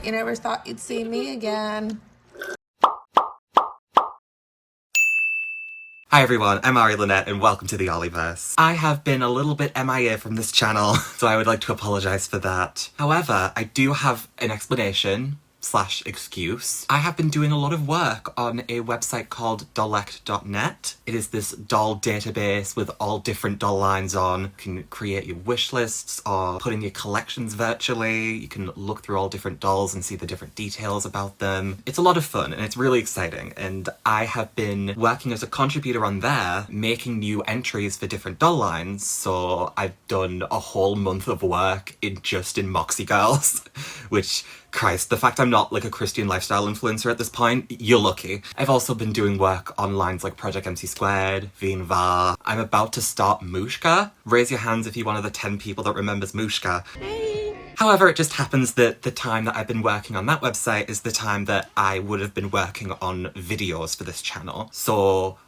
You never thought you'd see me again. Hi everyone, I'm Ari Lynette and welcome to the Olliverse. I have been a little bit MIA from this channel, so I would like to apologise for that. However, I do have an explanation / excuse. I have been doing a lot of work on a website called Dollect.net. It is this doll database with all different doll lines on. You can create your wish lists or put in your collections virtually. You can look through all different dolls and see the different details about them. It's a lot of fun and it's really exciting, and I have been working as a contributor on there, making new entries for different doll lines. So I've done a whole month of work just in Moxie Girls, which, Christ, the fact I'm not like a Christian lifestyle influencer at this point, you're lucky. I've also been doing work on lines like Project MC Squared, Veen Va. I'm about to start Mushka. Raise your hands if you're one of the 10 people that remembers Mushka. Hey. However, it just happens that the time that I've been working on that website is the time that I would have been working on videos for this channel. So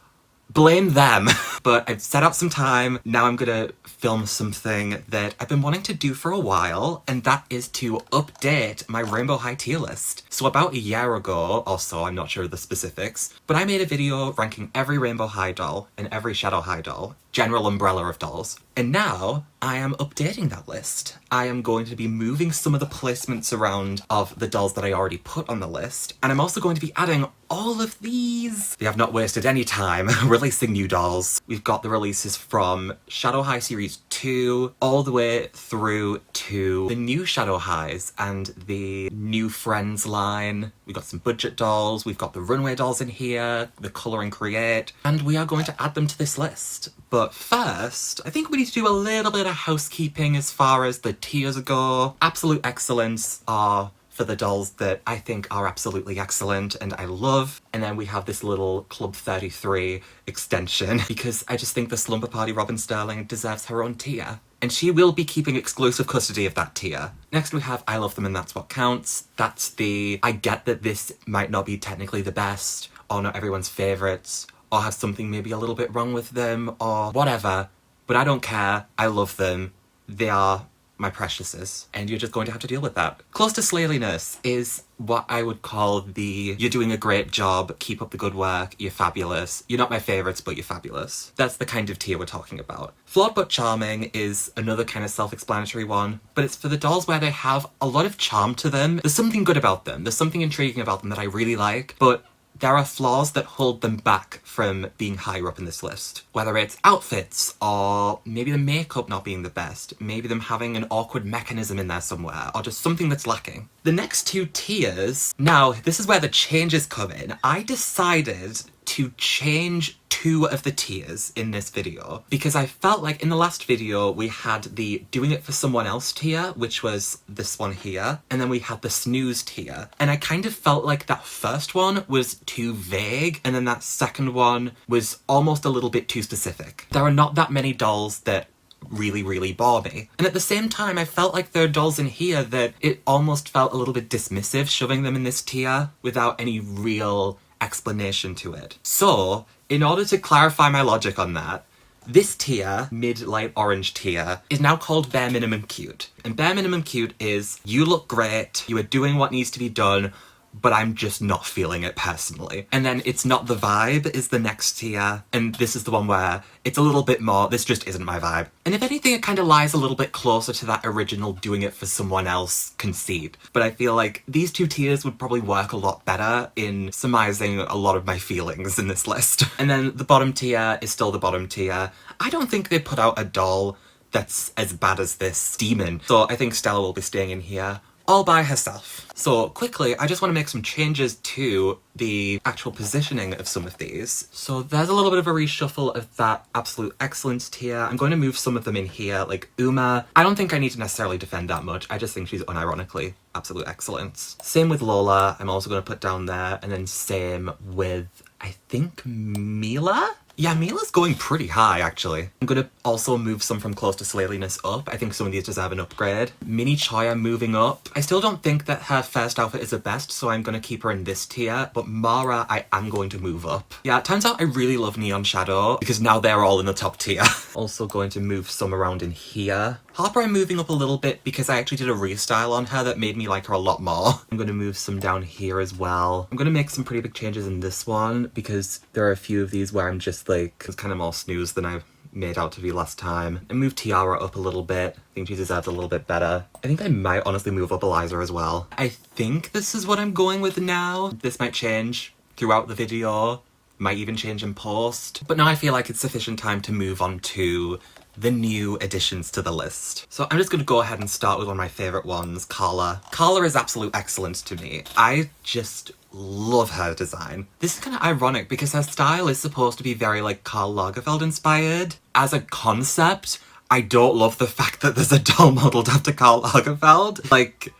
blame them. But I've set out some time. Now I'm gonna film something that I've been wanting to do for a while, and that is to update my Rainbow High tier list. So about a year ago or so, I'm not sure of the specifics, but I made a video ranking every Rainbow High doll and every Shadow High doll, general umbrella of dolls. And now I am updating that list. I am going to be moving some of the placements around of the dolls that I already put on the list, and I'm also going to be adding all of these. They have not wasted any time releasing new dolls. We've got the releases from Shadow High Series 2 all the way through to the new Shadow Highs and the new Friends line. We've got some budget dolls, we've got the Runway dolls in here, the Colour and Create, and we are going to add them to this list. But first, I think we need to do a little bit of housekeeping as far as the tiers go. Absolute excellence are for the dolls that I think are absolutely excellent and I love. And then we have this little Club 33 extension because I just think the Slumber Party Robin Sterling deserves her own tier. And she will be keeping exclusive custody of that tier. Next we have I Love Them and That's What Counts. That's the, I get that this might not be technically the best or not everyone's favourites, or have something maybe a little bit wrong with them or whatever, but I don't care. I love them. They are my preciouses, and you're just going to have to deal with that. Close to Slaliness is what I would call the you're doing a great job, keep up the good work, you're fabulous. You're not my favourites, but you're fabulous. That's the kind of tier we're talking about. Flawed But Charming is another kind of self-explanatory one, but it's for the dolls where they have a lot of charm to them. There's something good about them. There's something intriguing about them that I really like, but there are flaws that hold them back from being higher up in this list. Whether it's outfits, or maybe the makeup not being the best, maybe them having an awkward mechanism in there somewhere, or just something that's lacking. The next two tiers, now this is where the changes come in. I decided to change 2 of the tiers in this video because I felt like in the last video we had the doing it for someone else tier, which was this one here, and then we had the snooze tier, and I kind of felt like that first one was too vague and then that second one was almost a little bit too specific. There are not that many dolls that really bore me, and at the same time I felt like there are dolls in here that it almost felt a little bit dismissive shoving them in this tier without any real explanation to it. So, in order to clarify my logic on that, this tier, mid-light orange tier, is now called Bare Minimum Cute. And Bare Minimum Cute is, you look great, you are doing what needs to be done, but I'm just not feeling it personally. And then It's Not the Vibe is the next tier, and this is the one where it's a little bit more, this just isn't my vibe. And if anything, it kind of lies a little bit closer to that original doing it for someone else conceit. But I feel like these 2 tiers would probably work a lot better in surmising a lot of my feelings in this list. And then the bottom tier is still the bottom tier. I don't think they put out a doll that's as bad as this demon, so I think Stella will be staying in here all by herself. So quickly, I just want to make some changes to the actual positioning of some of these. So there's a little bit of a reshuffle of that absolute excellence tier. I'm going to move some of them in here, like Uma. I don't think I need to necessarily defend that much. I just think she's unironically absolute excellence. Same with Lola, I'm also going to put down there, and then same with, I think, Mila? Yeah, Mila's going pretty high, actually. I'm gonna also move some from Close to Slaliness up. I think some of these deserve an upgrade. Mini Choya moving up. I still don't think that her first outfit is the best, so I'm gonna keep her in this tier, but Mara I am going to move up. Yeah, it turns out I really love Neon Shadow, because now they're all in the top tier. Also going to move some around in here. Harper I'm moving up a little bit because I actually did a restyle on her that made me like her a lot more. I'm going to move some down here as well. I'm going to make some pretty big changes in this one because there are a few of these where I'm just like, it's kind of more snooze than I've made out to be last time. And move Tiara up a little bit. I think she deserves a little bit better. I think I might honestly move up Eliza as well. I think this is what I'm going with now. This might change throughout the video, might even change in post. But now I feel like it's sufficient time to move on to the new additions to the list. So I'm just gonna go ahead and start with one of my favorite ones, Carla. Carla is absolute excellence to me. I just love her design. This is kind of ironic because her style is supposed to be very like Karl Lagerfeld inspired. As a concept, I don't love the fact that there's a doll modeled after Karl Lagerfeld. Like,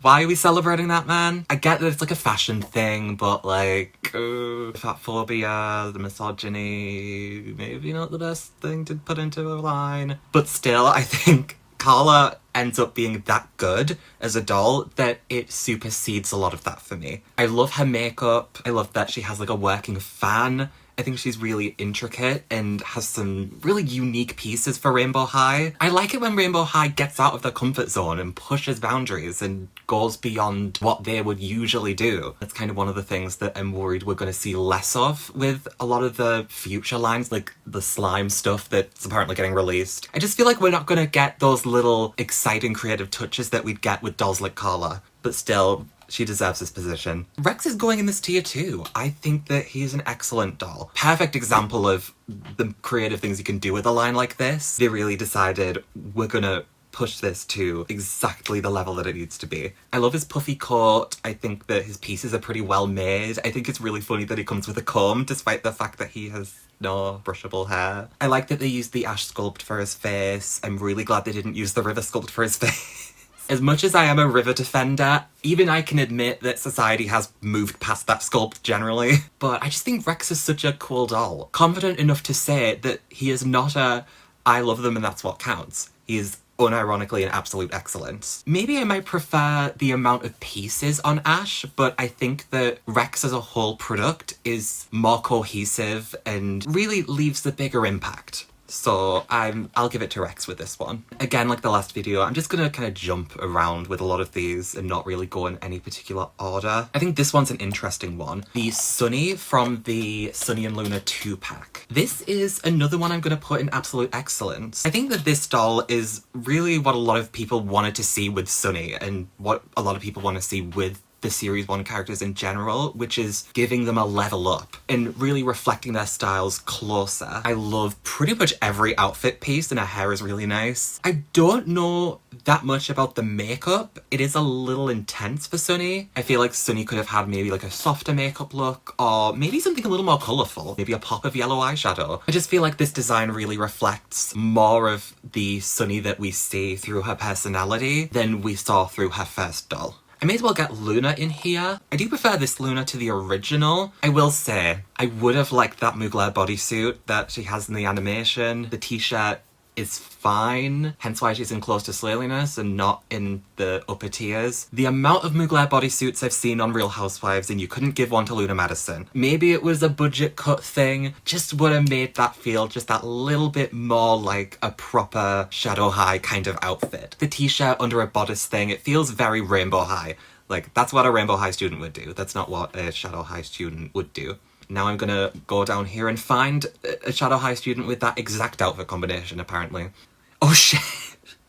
why are we celebrating that, man? I get that it's like a fashion thing, but like, fat phobia, the misogyny, maybe not the best thing to put into a line. But still, I think Carla ends up being that good as a doll that it supersedes a lot of that for me. I love her makeup. I love that she has like a working fan. I think she's really intricate and has some really unique pieces for Rainbow High. I like it when Rainbow High gets out of their comfort zone and pushes boundaries and goes beyond what they would usually do. That's kind of one of the things that I'm worried we're going to see less of with a lot of the future lines, like the slime stuff that's apparently getting released. I just feel like we're not going to get those little exciting creative touches that we'd get with dolls like Carla. But still, she deserves this position. Rex is going in this tier too. I think that he's an excellent doll. Perfect example of the creative things you can do with a line like this. They really decided we're gonna push this to exactly the level that it needs to be. I love his puffy coat. I think that his pieces are pretty well made. I think it's really funny that he comes with a comb despite the fact that he has no brushable hair. I like that they used the ash sculpt for his face. I'm really glad they didn't use the river sculpt for his face. As much as I am a River defender, even I can admit that society has moved past that sculpt generally. But I just think Rex is such a cool doll. Confident enough to say that he is not a I love them and that's what counts. He is unironically an absolute excellence. Maybe I might prefer the amount of pieces on Ash, but I think that Rex as a whole product is more cohesive and really leaves the bigger impact. So I'll give it to Rex with this one. Again, like the last video, I'm just gonna kind of jump around with a lot of these and not really go in any particular order. I think this one's an interesting one. The Sunny from the Sunny and Luna 2-pack. This is another one I'm gonna put in absolute excellence. I think that this doll is really what a lot of people wanted to see with Sunny and what a lot of people want to see with the Series 1 characters in general, which is giving them a level up and really reflecting their styles closer. I love pretty much every outfit piece and her hair is really nice. I don't know that much about the makeup. It is a little intense for Sunny. I feel like Sunny could have had maybe like a softer makeup look or maybe something a little more colourful, maybe a pop of yellow eyeshadow. I just feel like this design really reflects more of the Sunny that we see through her personality than we saw through her first doll. I may as well get Luna in here. I do prefer this Luna to the original. I will say, I would have liked that Mugler bodysuit that she has in the animation. The t-shirt is fine, hence why she's in Close to Slayeliness and not in the upper tiers. The amount of Mugler bodysuits I've seen on Real Housewives and you couldn't give one to Luna Madison. Maybe it was a budget cut thing, just would have made that feel just that little bit more like a proper Shadow High kind of outfit. The t-shirt under a bodice thing, it feels very Rainbow High. Like, that's what a Rainbow High student would do. That's not what a Shadow High student would do. Now I'm gonna go down here and find a Shadow High student with that exact outfit combination, apparently. Oh shit!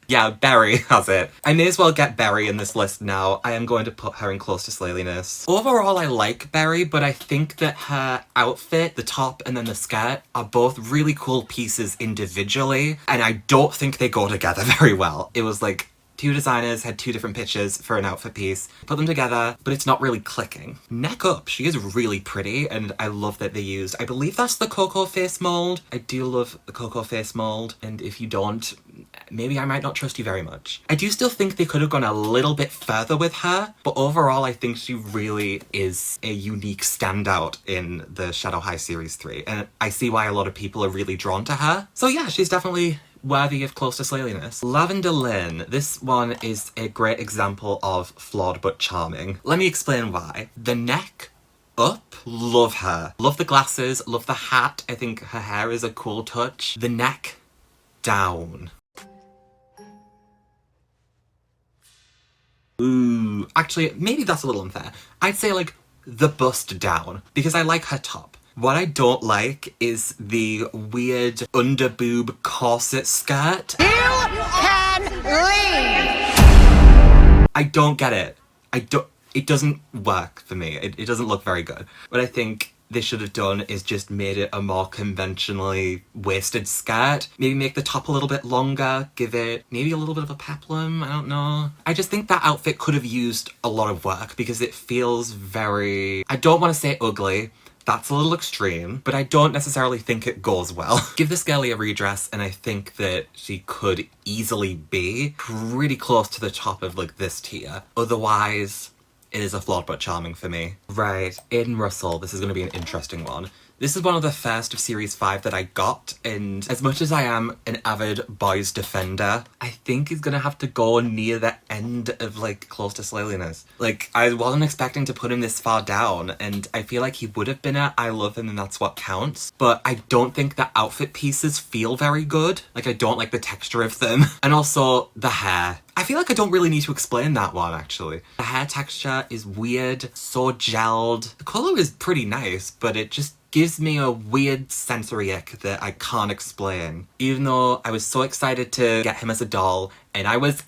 Yeah, Berry has it. I may as well get Berry in this list now. I am going to put her in Close to Slayeliness. Overall, I like Berry, but I think that her outfit, the top and then the skirt, are both really cool pieces individually, and I don't think they go together very well. It was like, two designers had two different pitches for an outfit piece, put them together, but it's not really clicking. Neck up, she is really pretty, and I love that they used, I believe that's the Coco face mold. I do love the Coco face mold, and if you don't, maybe I might not trust you very much. I do still think they could have gone a little bit further with her, but overall I think she really is a unique standout in the Shadow High Series 3, and I see why a lot of people are really drawn to her. So yeah, she's definitely worthy of Close to Slayeliness. Lavender Lynn. This one is a great example of flawed but charming. Let me explain why. The neck up, love her. Love the glasses, love the hat. I think her hair is a cool touch. The neck down. Ooh, actually, maybe that's a little unfair. I'd say like the bust down, because I like her top. What I don't like is the weird under boob corset skirt. You can leave! I don't get it. It doesn't work for me. It doesn't look very good. What I think they should have done is just made it a more conventionally waisted skirt. Maybe make the top a little bit longer, give it maybe a little bit of a peplum, I don't know. I just think that outfit could have used a lot of work because it feels very, I don't want to say ugly, that's a little extreme, but I don't necessarily think it goes well. Give this girlie a redress and I think that she could easily be pretty close to the top of like this tier. Otherwise, it is a flawed but charming for me. Right, Aiden Russell, this is going to be an interesting one. This is one of the first of series 5 that I got, and as much as I am an avid boys defender, I think he's gonna have to go near the end of like close to Slaliness. Like, I wasn't expecting to put him this far down, and I feel like he would have been at I love him and that's what counts, but I don't think the outfit pieces feel very good. Like, I don't like the texture of them. And also, the hair. I feel like I don't really need to explain that one, actually. The hair texture is weird, so gelled. The colour is pretty nice, but it just gives me a weird sensory ick that I can't explain. Even though I was so excited to get him as a doll, and I was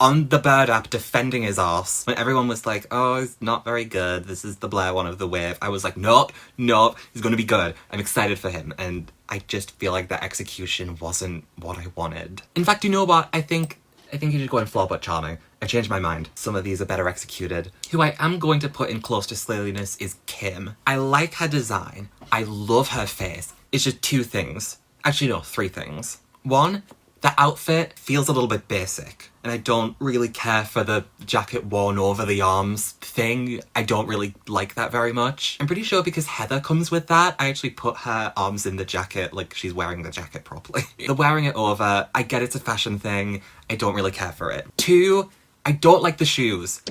on the Bird app defending his arse when everyone was like, oh, he's not very good, this is the Blair one of the wave. I was like, nope, he's gonna be good. I'm excited for him, and I just feel like the execution wasn't what I wanted. In fact, you know what? I think you should go in flawed but charming. I changed my mind. Some of these are better executed. Who I am going to put in close to Slaliness is Kim. I like her design. I love her face. It's just 2 things. Actually, no, 3 things. 1, the outfit feels a little bit basic, and I don't really care for the jacket worn over the arms thing. I don't really like that very much. I'm pretty sure because Heather comes with that, I actually put her arms in the jacket like she's wearing the jacket properly. The wearing it over, I get it's a fashion thing, I don't really care for it. 2, I don't like the shoes.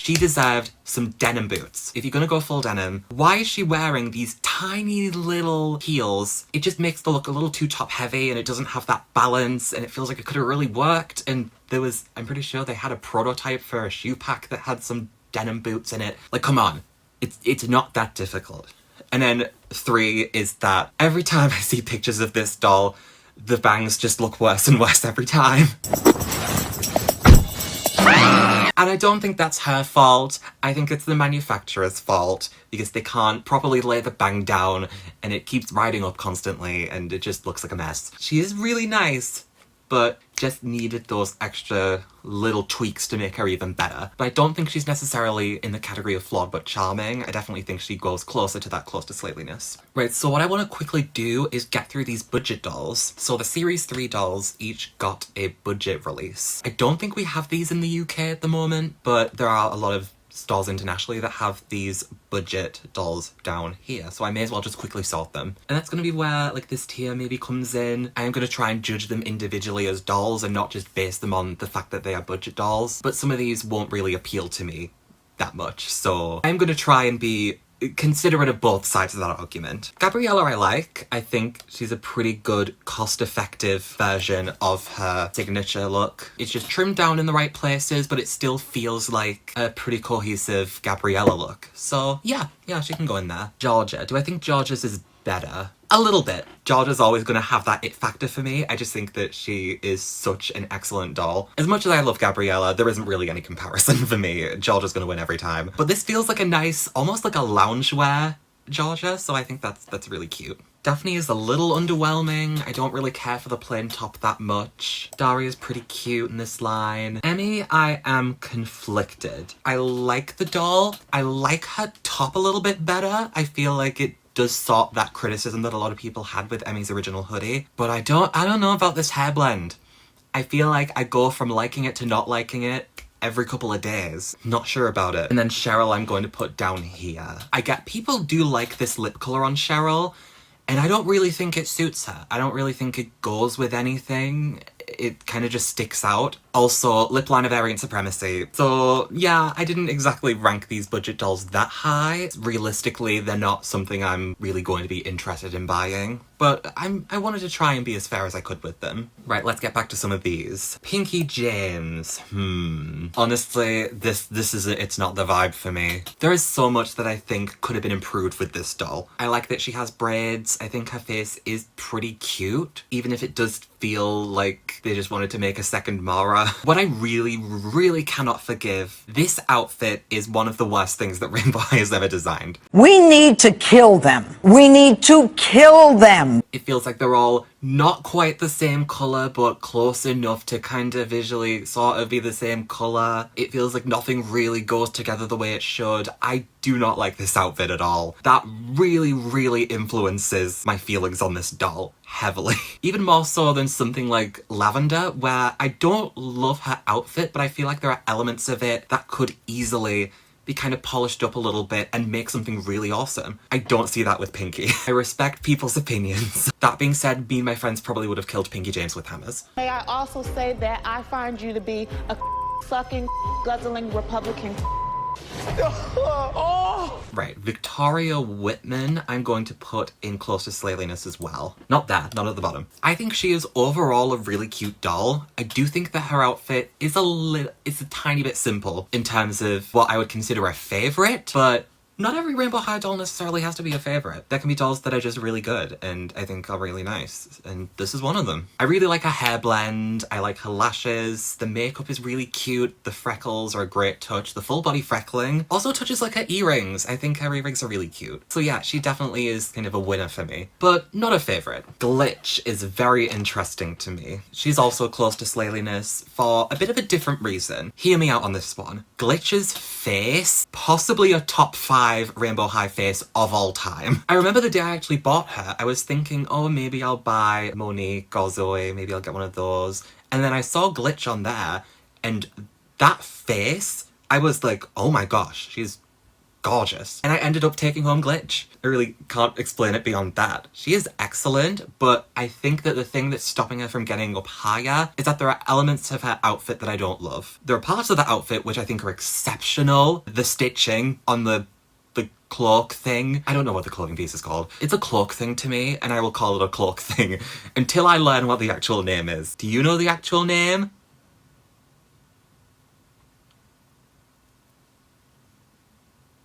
She deserved some denim boots. If you're gonna go full denim, why is she wearing these tiny little heels? It just makes the look a little too top heavy, and it doesn't have that balance, and it feels like it could have really worked. And there was, I'm pretty sure they had a prototype for a shoe pack that had some denim boots in it. Like, come on. It's not that difficult. And then 3 is that every time I see pictures of this doll, the bangs just look worse and worse every time. And I don't think that's her fault. I think it's the manufacturer's fault because they can't properly lay the bang down and it keeps riding up constantly and it just looks like a mess. She is really nice, but just needed those extra little tweaks to make her even better. But I don't think she's necessarily in the category of flawed but charming. I definitely think she goes closer to that close to Slaliness. Right, so what I want to quickly do is get through these budget dolls. So the series 3 dolls each got a budget release. I don't think we have these in the UK at the moment, but there are a lot of stores internationally that have these budget dolls down here, so I may as well just quickly sort them. And that's gonna be where like this tier maybe comes in. I am gonna try and judge them individually as dolls and not just base them on the fact that they are budget dolls, but some of these won't really appeal to me that much, so I'm gonna try and be considerate of both sides of that argument. Gabriella I like. I think she's a pretty good cost-effective version of her signature look. It's just trimmed down in the right places, but it still feels like a pretty cohesive Gabriella look. So yeah, she can go in there. Georgia. Do I think Georgia's is better? A little bit. Georgia's always gonna have that it factor for me. I just think that she is such an excellent doll. As much as I love Gabriella, there isn't really any comparison for me. Georgia's gonna win every time. But this feels like a nice, almost like a loungewear Georgia, so I think that's really cute. Daphne is a little underwhelming. I don't really care for the plain top that much. Daria's pretty cute in this line. Emmy, I am conflicted. I like the doll. I like her top a little bit better. I feel like it does sort that criticism that a lot of people had with Emmy's original hoodie. But I don't know about this hair blend. I feel like I go from liking it to not liking it every couple of days. Not sure about it. And then Cheryl I'm going to put down here. I get people do like this lip colour on Cheryl, and I don't really think it suits her. I don't really think it goes with anything. It kind of just sticks out. Also, lip liner variant supremacy. So yeah, I didn't exactly rank these budget dolls that high. Realistically, they're not something I'm really going to be interested in buying. but I wanted to try and be as fair as I could with them. Right, let's get back to some of these. Pinky James. Honestly, it's not the vibe for me. There is so much that I think could have been improved with this doll. I like that she has braids. I think her face is pretty cute, even if it does feel like they just wanted to make a second Mara. What I really, really cannot forgive, this outfit is one of the worst things that Rainbow High has ever designed. We need to kill them. We need to kill them. It feels like they're all not quite the same colour, but close enough to kind of visually sort of be the same colour. It feels like nothing really goes together the way it should. I do not like this outfit at all. That really, really influences my feelings on this doll heavily. Even more so than something like Lavender, where I don't love her outfit, but I feel like there are elements of it that could easily be kind of polished up a little bit and make something really awesome. I don't see that with Pinky. I respect people's opinions. That being said, me and my friends probably would have killed Pinky James with hammers. May I also say that I find you to be a sucking, guzzling Republican. Right, Victoria Whitman I'm going to put in close to slaliness as well. Not at the bottom. I think she is overall a really cute doll. I do think that her outfit is it's a tiny bit simple in terms of what I would consider a favourite, but not every Rainbow High doll necessarily has to be a favourite. There can be dolls that are just really good and I think are really nice, and this is one of them. I really like her hair blend, I like her lashes, the makeup is really cute, the freckles are a great touch, the full body freckling also touches like her earrings. I think her earrings are really cute. So yeah, she definitely is kind of a winner for me, but not a favourite. Glitch is very interesting to me. She's also close to slaliness for a bit of a different reason. Hear me out on this one. Glitch's face, possibly a top 5 Rainbow High face of all time. I remember the day I actually bought her, I was thinking, oh, maybe I'll buy Monique or Zoe, maybe I'll get one of those. And then I saw Glitch on there, and that face, I was like, oh my gosh, she's gorgeous. And I ended up taking home Glitch. I really can't explain it beyond that. She is excellent, but I think that the thing that's stopping her from getting up higher is that there are elements of her outfit that I don't love. There are parts of the outfit which I think are exceptional. The stitching on the cloak thing. I don't know what the clothing piece is called. It's a cloak thing to me, and I will call it a cloak thing until I learn what the actual name is. Do you know the actual name?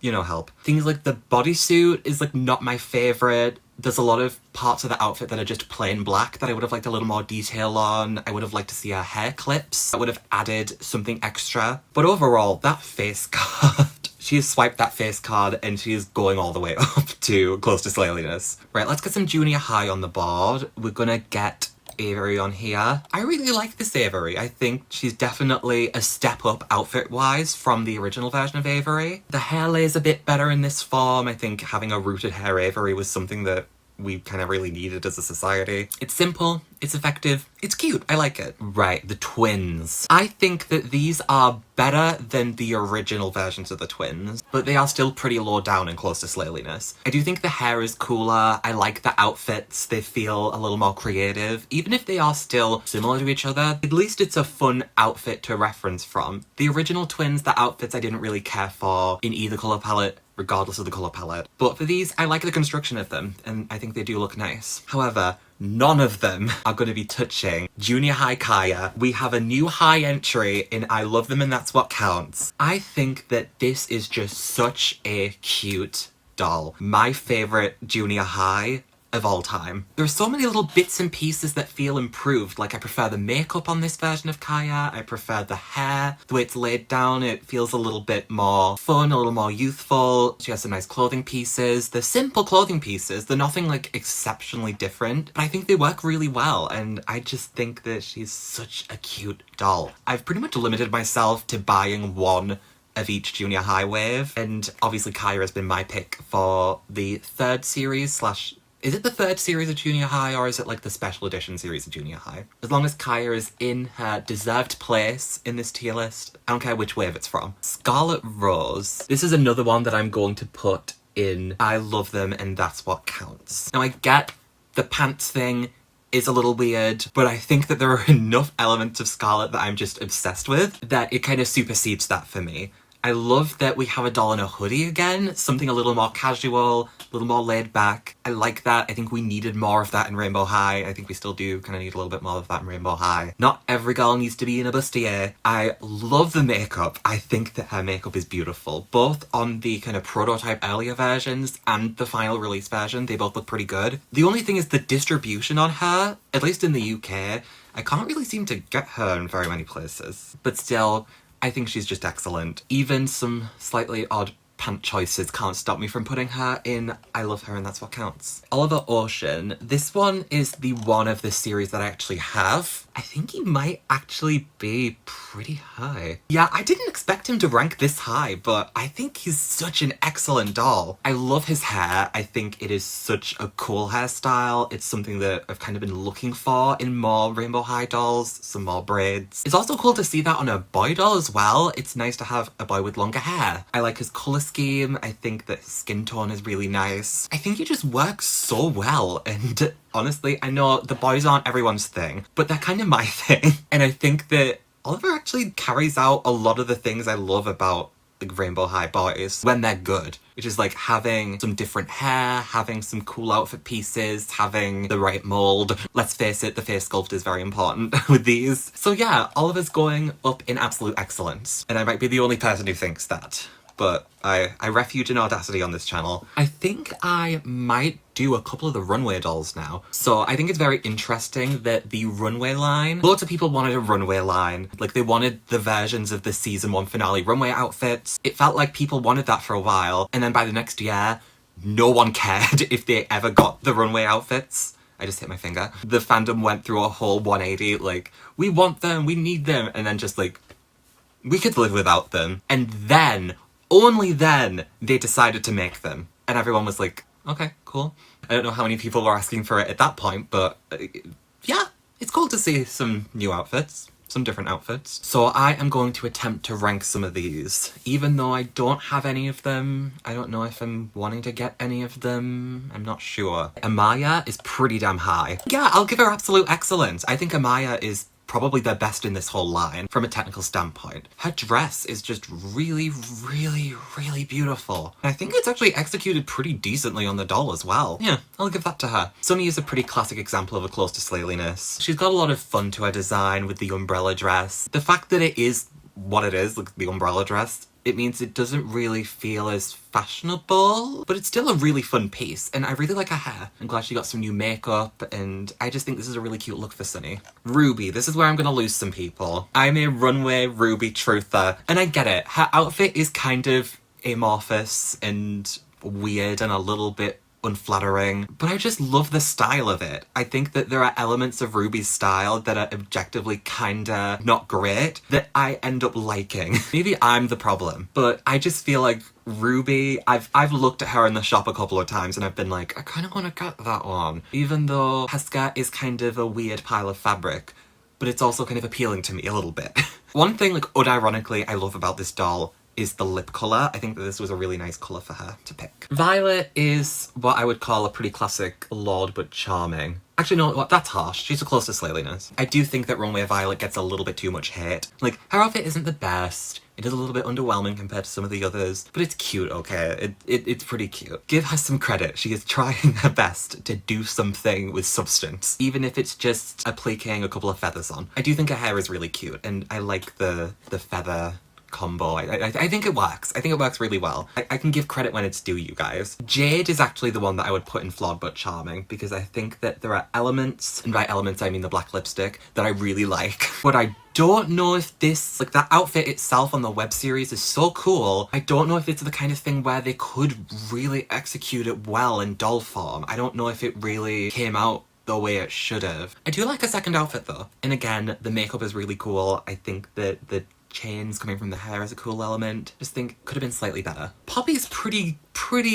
You know, help. Things like the bodysuit is like not my favourite. There's a lot of parts of the outfit that are just plain black that I would have liked a little more detail on. I would have liked to see her hair clips. I would have added something extra. But overall, that face card, she has swiped that face card and she is going all the way up to close to slaliness. Right, let's get some junior high on the board. We're gonna get Avery on here. I really like this Avery. I think she's definitely a step up outfit-wise from the original version of Avery. The hair lays a bit better in this form. I think having a rooted hair Avery was something that we kind of really needed as a society. It's simple, it's effective, it's cute, I like it. Right, the twins. I think that these are better than the original versions of the twins, but they are still pretty low down and close to slaliness. I do think the hair is cooler, I like the outfits, they feel a little more creative. Even if they are still similar to each other, at least it's a fun outfit to reference from. The original twins, the outfits I didn't really care for in either colour palette, regardless of the colour palette. But for these, I like the construction of them, and I think they do look nice. However, none of them are going to be touching Junior High Kaya. We have a new high entry in I Love Them and That's What Counts. I think that this is just such a cute doll. My favourite Junior High of all time. There are so many little bits and pieces that feel improved. Like, I prefer the makeup on this version of Kaya, I prefer the hair, the way it's laid down, it feels a little bit more fun, a little more youthful. She has some nice clothing pieces. They're simple clothing pieces, they're nothing like exceptionally different, but I think they work really well, and I just think that she's such a cute doll. I've pretty much limited myself to buying one of each Junior High wave, and obviously Kaya has been my pick for the third series slash... Is it the third series of Junior High, or is it like the special edition series of Junior High? As long as Kaya is in her deserved place in this tier list, I don't care which wave it's from. Scarlet Rose. This is another one that I'm going to put in I Love Them and That's What Counts. Now, I get the pants thing is a little weird, but I think that there are enough elements of Scarlet that I'm just obsessed with that it kind of supersedes that for me. I love that we have a doll in a hoodie again, something a little more casual, a little more laid back. I like that. I think we needed more of that in Rainbow High. I think we still do kind of need a little bit more of that in Rainbow High. Not every girl needs to be in a bustier. I love the makeup. I think that her makeup is beautiful, both on the kind of prototype earlier versions and the final release version. They both look pretty good. The only thing is the distribution on her, at least in the UK, I can't really seem to get her in very many places. But still, I think she's just excellent. Even some slightly odd pant choices can't stop me from putting her in I Love Her and That's What Counts. Oliver Ocean. This one is the one of this series that I actually have. I think he might actually be pretty high. Yeah, I didn't expect him to rank this high, but I think he's such an excellent doll. I love his hair. I think it is such a cool hairstyle. It's something that I've kind of been looking for in more Rainbow High dolls, some more braids. It's also cool to see that on a boy doll as well. It's nice to have a boy with longer hair. I like his colour scheme. I think that his skin tone is really nice. I think he just works so well, and honestly, I know the boys aren't everyone's thing, but they're kind of my thing. And I think that Oliver actually carries out a lot of the things I love about like Rainbow High boys when they're good, which is like having some different hair, having some cool outfit pieces, having the right mold. Let's face it, the face sculpt is very important with these. So yeah, Oliver's going up in absolute excellence, and I might be the only person who thinks that. But I refuge in audacity on this channel. I think I might do a couple of the Runway dolls now. So I think it's very interesting that the Runway line, loads of people wanted a Runway line. Like they wanted the versions of the season 1 finale Runway outfits. It felt like people wanted that for a while. And then by the next year, no one cared if they ever got the Runway outfits. I just hit my finger. The fandom went through a whole 180, like, we want them, we need them. And then just like, we could live without them. And then, only then, they decided to make them. And everyone was like, okay, cool. I don't know how many people were asking for it at that point, but yeah, it's cool to see some new outfits, some different outfits. So I am going to attempt to rank some of these. Even though I don't have any of them, I don't know if I'm wanting to get any of them, I'm not sure. Amaya is pretty damn high. Yeah, I'll give her absolute excellence. I think Amaya is probably the best in this whole line from a technical standpoint. Her dress is just really, really, really beautiful. And I think it's actually executed pretty decently on the doll as well. Yeah, I'll give that to her. Sunny is a pretty classic example of a close to slayeliness. She's got a lot of fun to her design with the umbrella dress. The fact that it is what it is, like the umbrella dress, it means it doesn't really feel as fashionable, but it's still a really fun piece, and I really like her hair. I'm glad she got some new makeup, and I just think this is a really cute look for Sunny. Ruby, this is where I'm gonna lose some people. I'm a Runway Ruby truther, and I get it. Her outfit is kind of amorphous and weird and a little bit unflattering, but I just love the style of it. I think that there are elements of Ruby's style that are objectively kinda not great that I end up liking. Maybe I'm the problem, but I just feel like Ruby, I've looked at her in the shop a couple of times and I've been like, I kinda wanna get that one. Even though her skirt is kind of a weird pile of fabric, but it's also kind of appealing to me a little bit. One thing, like, unironically I love about this doll is the lip colour. I think that this was a really nice colour for her to pick. Violet is what I would call a pretty classic Lord but charming. Actually, no, that's harsh. She's a close to slayeliness. I do think that Runway Violet gets a little bit too much hate. Like, her outfit isn't the best. It is a little bit underwhelming compared to some of the others, but it's cute, okay? It's pretty cute. Give her some credit. She is trying her best to do something with substance, even if it's just appliquing a couple of feathers on. I do think her hair is really cute, and I like the feather combo. I think it works. I think it works really well. I can give credit when it's due, you guys. Jade is actually the one that I would put in flawed but charming, because I think that there are elements, and by elements I mean the black lipstick, that I really like. But I don't know if this, like, that outfit itself on the web series is so cool. I don't know if it's the kind of thing where they could really execute it well in doll form. I don't know if it really came out the way it should have. I do like a second outfit though. And again, the makeup is really cool. I think that the chains coming from the hair is a cool element. Just think could have been slightly better. Poppy's pretty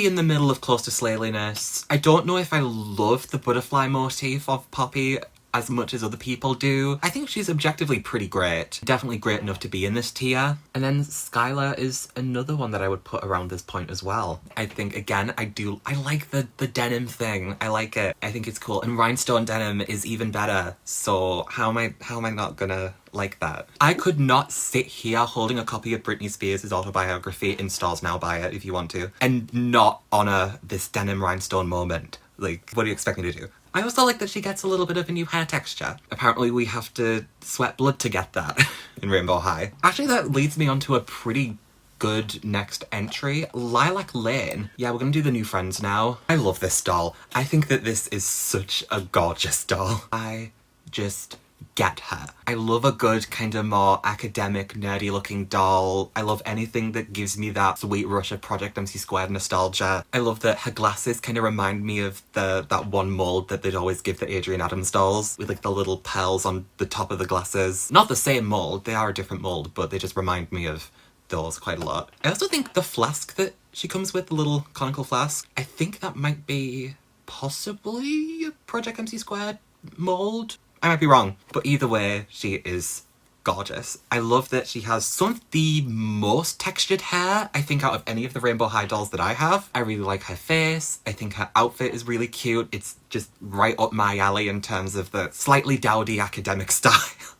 in the middle of close to slayeliness. I don't know if I love the butterfly motif of Poppy. as much as other people do. I think she's objectively pretty great. Definitely great enough to be in this tier. And then Skylar is another one that I would put around this point as well. I think, again, I like the denim thing. I like it. I think it's cool. And rhinestone denim is even better. So how am I not gonna like that? I could not sit here holding a copy of Britney Spears' autobiography, in stores now, buy it if you want to, and not honour this denim rhinestone moment. Like, what do you expect me to do? I also like that she gets a little bit of a new hair texture. Apparently we have to sweat blood to get that in Rainbow High. Actually, that leads me on to a pretty good next entry. Lilac Lane. Yeah, we're gonna do the new friends now. I love this doll. I think that this is such a gorgeous doll. I just get her. I love a good kind of more academic, nerdy looking doll. I love anything that gives me that sweet rush of Project MC Squared nostalgia. I love that her glasses kind of remind me of that one mold that they'd always give the Adrian Adams dolls, with like the little pearls on the top of the glasses. Not the same mold, they are a different mold, but they just remind me of those quite a lot. I also think the flask that she comes with, the little conical flask, I think that might be possibly a Project MC Squared mold. I might be wrong, but either way, she is gorgeous. I love that she has some of the most textured hair, I think, out of any of the Rainbow High dolls that I have. I really like her face. I think her outfit is really cute. It's just right up my alley in terms of the slightly dowdy academic style.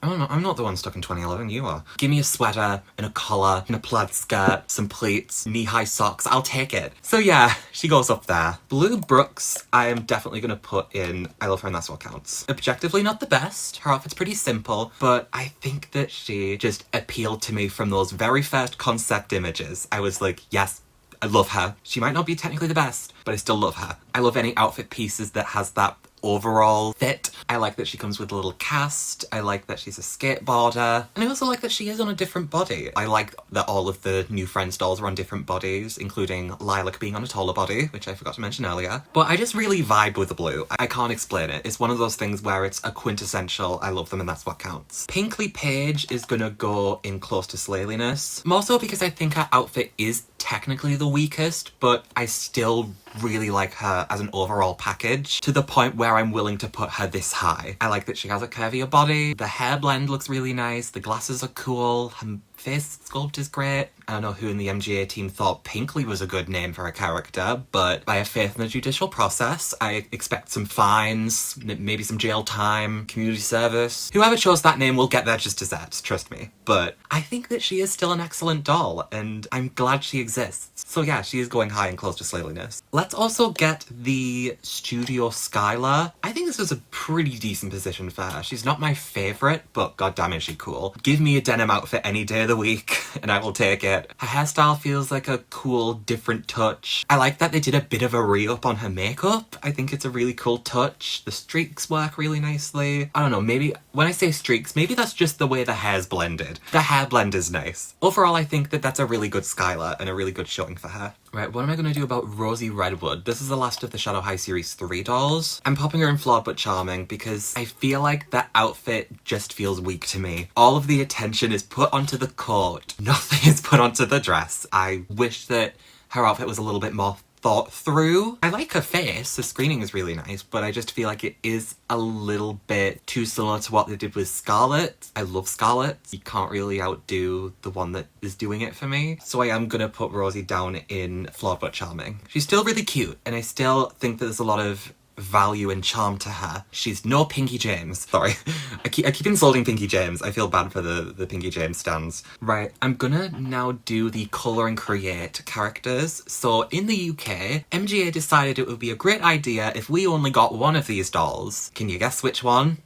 I don't know, I'm not the one stuck in 2011, you are. Give me a sweater and a collar and a plaid skirt, some pleats, knee-high socks, I'll take it. So yeah, she goes up there. Blue Brooks, I am definitely gonna put in I Love Her and That's What Counts. Objectively not the best, her outfit's pretty simple, but I think that she just appealed to me from those very first concept images. I was like, yes, I love her. She might not be technically the best, but I still love her. I love any outfit pieces that has that overall fit. I like that she comes with a little cast. I like that she's a skateboarder. And I also like that she is on a different body. I like that all of the new Friends dolls are on different bodies, including Lilac being on a taller body, which I forgot to mention earlier. But I just really vibe with the blue. I can't explain it. It's one of those things where it's a quintessential I love them and that's what counts. Pinkley Page is gonna go in close to Slayeliness. More so because I think her outfit is technically the weakest, but I still really like her as an overall package, to the point where I'm willing to put her this high. I like that she has a curvier body, the hair blend looks really nice, the glasses are cool, her face sculpt is great. I don't know who in the MGA team thought Pinkley was a good name for a character, but I have faith in the judicial process. I expect some fines, maybe some jail time, community service. Whoever chose that name will get their just desserts, trust me. But I think that she is still an excellent doll, and I'm glad she exists. So yeah, she is going high and close to Slayeliness. Let's also get the Studio Skylar. I think this is a pretty decent position for her. She's not my favourite, but goddamn is she cool. Give me a denim outfit any day of the week, and I will take it. Her hairstyle feels like a cool, different touch. I like that they did a bit of a re-up on her makeup. I think it's a really cool touch. The streaks work really nicely. I don't know, maybe when I say streaks, maybe that's just the way the hair's blended. The hair blend is nice. Overall, I think that that's a really good Skylar and a really good showing for her. Right, what am I going to do about Rosie Redwood? This is the last of the Shadow High Series 3 dolls. I'm popping her in Flawed But Charming because I feel like that outfit just feels weak to me. All of the attention is put onto the coat. Nothing is put onto the dress. I wish that her outfit was a little bit more thought through. I like her face, the screening is really nice, but I just feel like it is a little bit too similar to what they did with Scarlet. I love Scarlet. You can't really outdo the one that is doing it for me. So I am gonna put Rosie down in Flawed But Charming. She's still really cute, and I still think that there's a lot of value and charm to her. She's no Pinky James. Sorry. I keep insulting Pinky James. I feel bad for the Pinky James stans. Right, I'm gonna now do the colour and create characters. So in the UK, MGA decided it would be a great idea if we only got one of these dolls. Can you guess which one?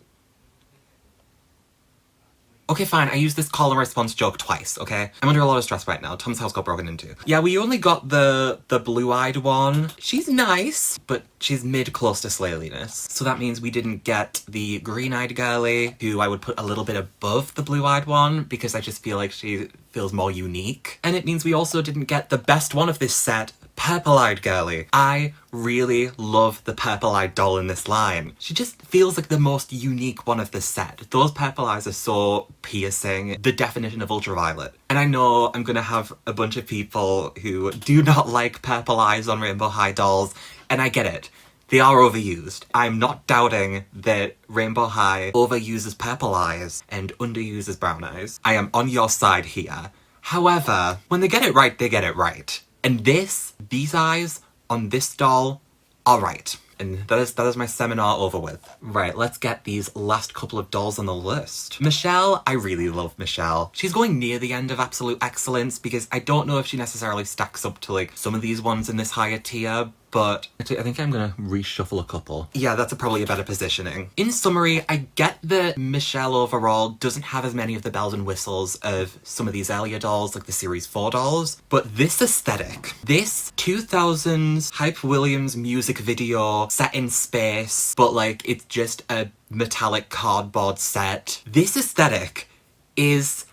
Okay, fine, I used this call and response joke twice, okay? I'm under a lot of stress right now. Tom's house got broken into. Yeah, we only got the blue-eyed one. She's nice, but she's mid-close to Slayeliness. So that means we didn't get the green-eyed girly, who I would put a little bit above the blue-eyed one, because I just feel like she feels more unique. And it means we also didn't get the best one of this set, Purple-eyed girly. I really love the purple-eyed doll in this line. She just feels like the most unique one of the set. Those purple eyes are so piercing, the definition of ultraviolet. And I know I'm gonna have a bunch of people who do not like purple eyes on Rainbow High dolls, and I get it. They are overused. I'm not doubting that Rainbow High overuses purple eyes and underuses brown eyes. I am on your side here. However, when they get it right, they get it right. And these eyes on this doll are right. And that is my seminar over with. Right, let's get these last couple of dolls on the list. Michelle, I really love Michelle. She's going near the end of absolute excellence because I don't know if she necessarily stacks up to like some of these ones in this higher tier, but I think I'm gonna reshuffle a couple. Yeah, that's probably a better positioning. In summary, I get that Michelle overall doesn't have as many of the bells and whistles of some of these earlier dolls, like the Series 4 dolls, but this aesthetic, this 2000s Hype Williams music video set in space, but like it's just a metallic cardboard set. This aesthetic is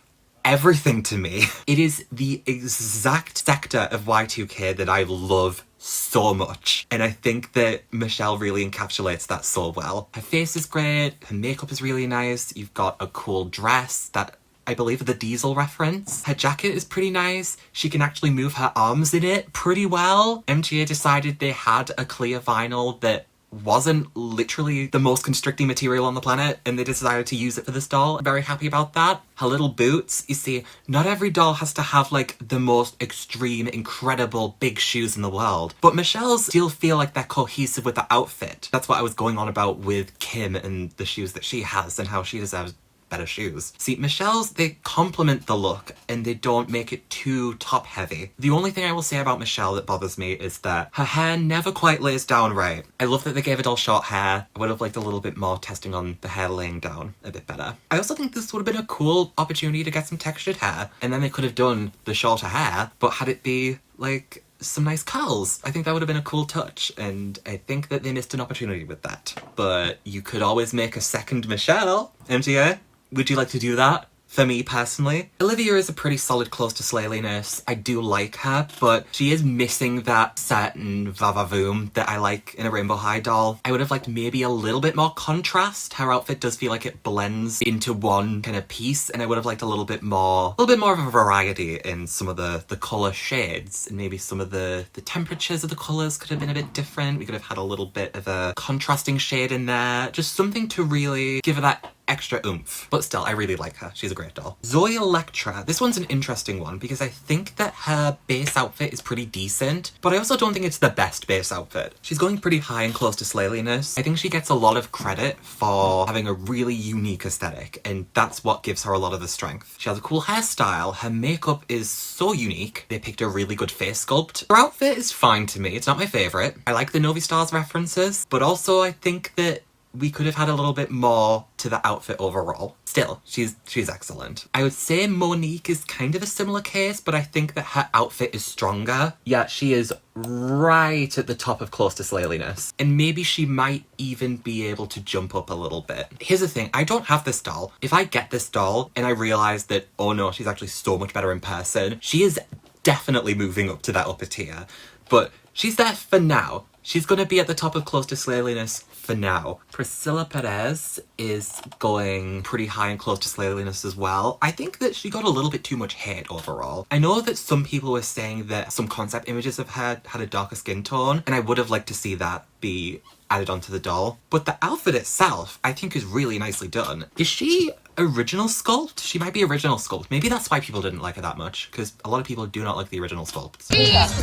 everything to me. It is the exact sector of Y2K that I love so much, and I think that Michelle really encapsulates that so well. Her face is great, her makeup is really nice, you've got a cool dress that I believe the Diesel reference. Her jacket is pretty nice, she can actually move her arms in it pretty well. MGA decided they had a clear vinyl that wasn't literally the most constricting material on the planet, and they decided to use it for this doll. I'm very happy about that. Her little boots, you see, not every doll has to have like the most extreme, incredible big shoes in the world, but Michelle's still feel like they're cohesive with the outfit. That's what I was going on about with Kim and the shoes that she has and how she deserves better shoes. See, Michelle's, they complement the look and they don't make it too top heavy. The only thing I will say about Michelle that bothers me is that her hair never quite lays down right. I love that they gave it all short hair. I would have liked a little bit more testing on the hair laying down a bit better. I also think this would have been a cool opportunity to get some textured hair, and then they could have done the shorter hair but had it be like some nice curls. I think that would have been a cool touch, and I think that they missed an opportunity with that. But you could always make a second Michelle, MTA. Would you like to do that? For me personally, Olivia is a pretty solid close to slayeliness. I do like her, but she is missing that certain va-va-voom that I like in a Rainbow High doll. I would have liked maybe a little bit more contrast. Her outfit does feel like it blends into one kind of piece, and I would have liked a little bit more of a variety in some of the colour shades, and maybe some of the temperatures of the colours could have been a bit different. We could have had a little bit of a contrasting shade in there. Just something to really give her that extra oomph. But still, I really like her. She's a great doll. Zoe Electra. This one's an interesting one because I think that her base outfit is pretty decent, but I also don't think it's the best base outfit. She's going pretty high and close to slayeliness. I think she gets a lot of credit for having a really unique aesthetic, and that's what gives her a lot of the strength. She has a cool hairstyle. Her makeup is so unique. They picked a really good face sculpt. Her outfit is fine to me. It's not my favourite. I like the Novi Stars references, but also I think that we could have had a little bit more to the outfit overall. Still, she's excellent. I would say Monique is kind of a similar case, but I think that her outfit is stronger. Yeah, she is right at the top of close to slayeliness. And maybe she might even be able to jump up a little bit. Here's the thing, I don't have this doll. If I get this doll and I realise that, oh no, she's actually so much better in person, she is definitely moving up to that upper tier. But she's there for now. She's gonna be at the top of close to slayeliness for now. Priscilla Perez is going pretty high and close to slayeliness as well. I think that she got a little bit too much hate overall. I know that some people were saying that some concept images of her had a darker skin tone, and I would have liked to see that be added onto the doll. But the outfit itself, I think, is really nicely done. Is she original sculpt? She might be original sculpt. Maybe that's why people didn't like her that much, because a lot of people do not like the original sculpts.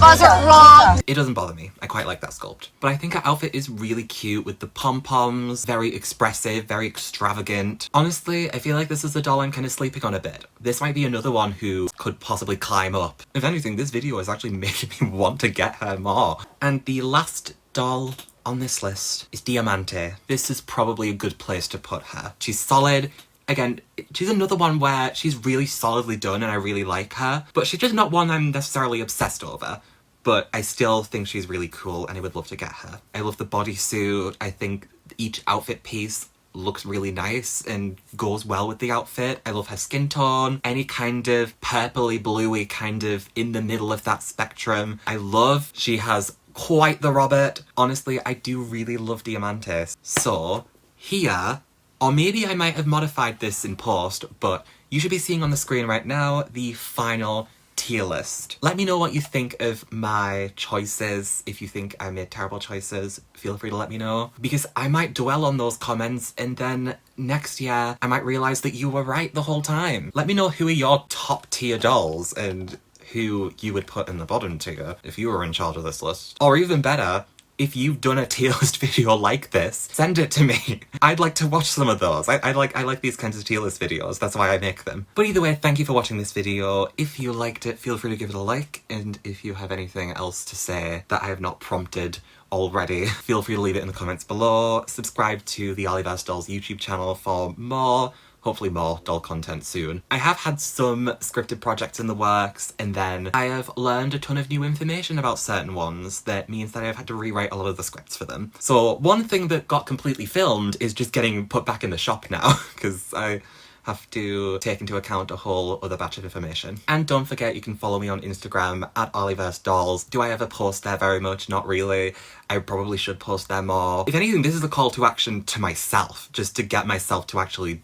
Was it wrong? It doesn't bother me. I quite like that sculpt. But I think her outfit is really cute with the pom-poms, very expressive, very extravagant. Honestly, I feel like this is the doll I'm kind of sleeping on a bit. This might be another one who could possibly climb up. If anything, this video is actually making me want to get her more. And the last doll on this list is Diamante. This is probably a good place to put her. She's solid. Again, she's another one where she's really solidly done and I really like her, but she's just not one I'm necessarily obsessed over. But I still think she's really cool and I would love to get her. I love the bodysuit. I think each outfit piece looks really nice and goes well with the outfit. I love her skin tone, any kind of purpley bluey kind of in the middle of that spectrum. I love she has quite the Robert. Honestly, I do really love Diamante. So here, or maybe I might have modified this in post, but you should be seeing on the screen right now the final tier list. Let me know what you think of my choices. If you think I made terrible choices, feel free to let me know. Because I might dwell on those comments and then next year I might realise that you were right the whole time. Let me know who are your top tier dolls and who you would put in the bottom tier if you were in charge of this list. Or even better, if you've done a tier list video like this, send it to me. I'd like to watch some of those. I like these kinds of tier list videos, that's why I make them. But either way, thank you for watching this video. If you liked it, feel free to give it a like, and if you have anything else to say that I have not prompted already, feel free to leave it in the comments below. Subscribe to the Oliver's Dolls YouTube channel for more, hopefully more doll content soon. I have had some scripted projects in the works, and then I have learned a ton of new information about certain ones that means that I've had to rewrite a lot of the scripts for them. So one thing that got completely filmed is just getting put back in the shop now, because I have to take into account a whole other batch of information. And don't forget, you can follow me on Instagram at Oliver's Dolls. Do I ever post there very much? Not really. I probably should post there more. If anything, this is a call to action to myself, just to get myself to actually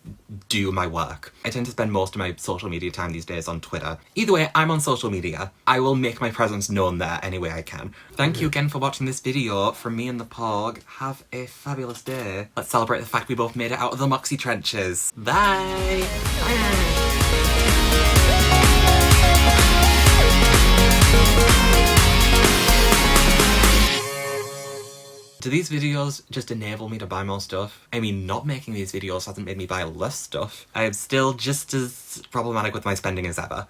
do my work. I tend to spend most of my social media time these days on Twitter. Either way, I'm on social media. I will make my presence known there any way I can. Thank you again for watching this video from me and the Pog. Have a fabulous day. Let's celebrate the fact we both made it out of the Moxie trenches. Bye! Do these videos just enable me to buy more stuff? I mean, not making these videos hasn't made me buy less stuff. I am still just as problematic with my spending as ever.